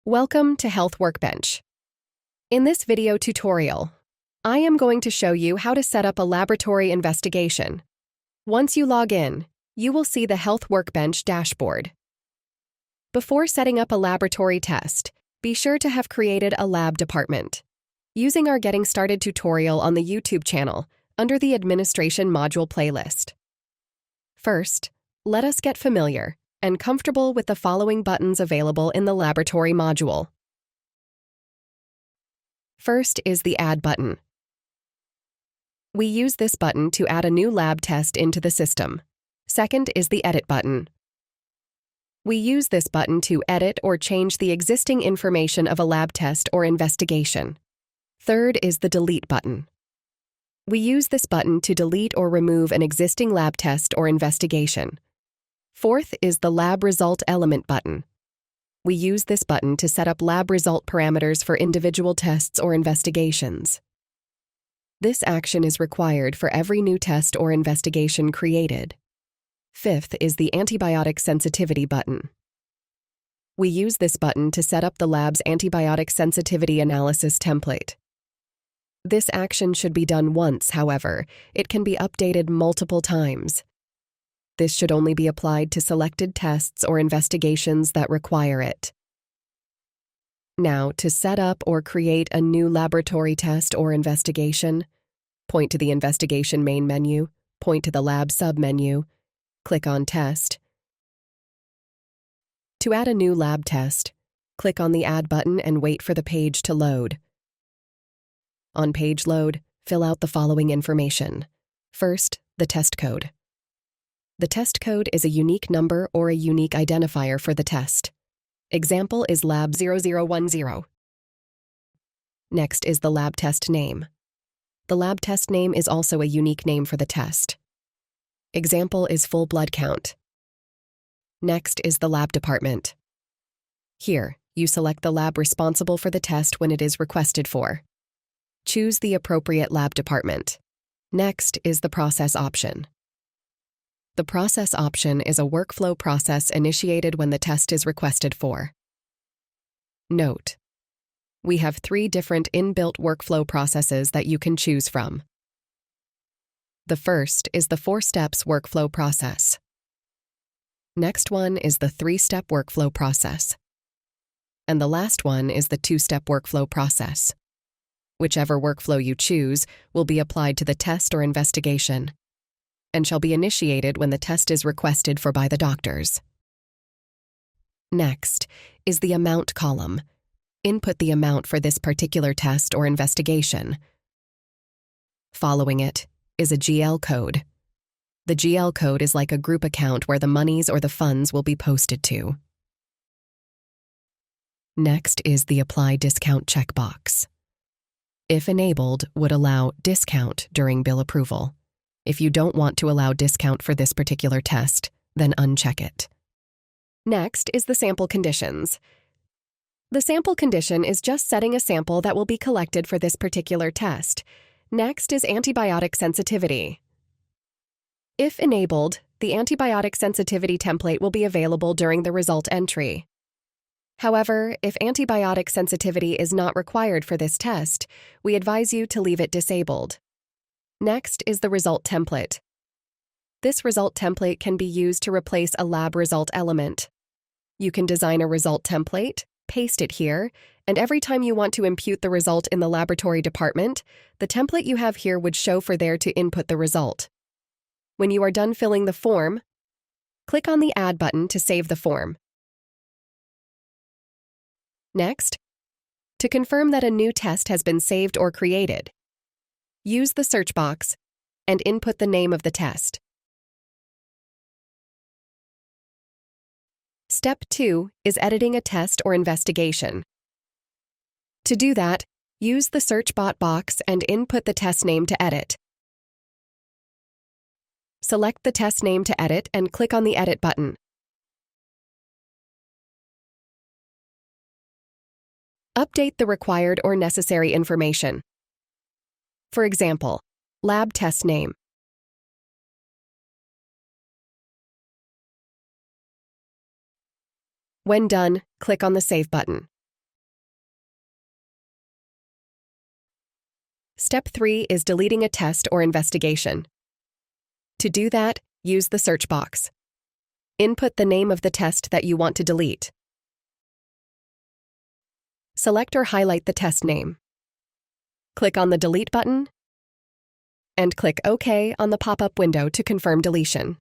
Welcome to Health Workbench. In this video tutorial, I am going to show you how to set up a laboratory investigation. Once you log in, you will see the Health Workbench dashboard. Before setting up a laboratory test, be sure to have created a lab department. Using our Getting Started tutorial on the YouTube channel under the Administration module playlist. First, let us get familiar and comfortable with the following buttons available in the Laboratory module. First is the Add button. We use this button to add a new lab test into the system. Second is the Edit button. We use this button to edit or change the existing information of a lab test or investigation. Third is the Delete button. We use this button to delete or remove an existing lab test or investigation. Fourth is the Lab Result Element button. We use this button to set up lab result parameters for individual tests or investigations. This action is required for every new test or investigation created. Fifth is the Antibiotic Sensitivity button. We use this button to set up the lab's antibiotic sensitivity analysis template. This action should be done once, however, it can be updated multiple times. This should only be applied to selected tests or investigations that require it. Now, to set up or create a new laboratory test or investigation, point to the Investigation main menu, point to the Lab submenu, click on Test. To add a new lab test, click on the Add button and wait for the page to load. On page load, fill out the following information. First, the test code. The test code is a unique number or a unique identifier for the test. Example is Lab 0010. Next is the lab test name. The lab test name is also a unique name for the test. Example is full blood count. Next is the lab department. Here, you select the lab responsible for the test when it is requested for. Choose the appropriate lab department. Next is the process option. The process option is a workflow process initiated when the test is requested for. Note: we have 3 different inbuilt workflow processes that you can choose from. The first is the 4 steps workflow process. Next one is the 3-step workflow process. And the last one is the 2-step workflow process. Whichever workflow you choose will be applied to the test or investigation and shall be initiated when the test is requested for by the doctors. Next is the Amount column. Input the amount for this particular test or investigation. Following it is a GL code. The GL code is like a group account where the monies or the funds will be posted to. Next is the Apply Discount checkbox. If enabled, would allow discount during bill approval. If you don't want to allow discount for this particular test, then uncheck it. Next is the sample conditions. The sample condition is just setting a sample that will be collected for this particular test. Next is antibiotic sensitivity. If enabled, the antibiotic sensitivity template will be available during the result entry. However, if antibiotic sensitivity is not required for this test, we advise you to leave it disabled. Next is the result template. This result template can be used to replace a lab result element. You can design a result template, paste it here, and every time you want to impute the result in the laboratory department, the template you have here would show for there to input the result. When you are done filling the form, click on the Add button to save the form. Next, to confirm that a new test has been saved or created, use the search box and input the name of the test. Step 2 is editing a test or investigation. To do that, use the search box and input the test name to edit. Select the test name to edit and click on the Edit button. Update the required or necessary information. For example, lab test name. When done, click on the Save button. Step 3 is deleting a test or investigation. To do that, use the search box. Input the name of the test that you want to delete. Select or highlight the test name. Click on the Delete button and click OK on the pop-up window to confirm deletion.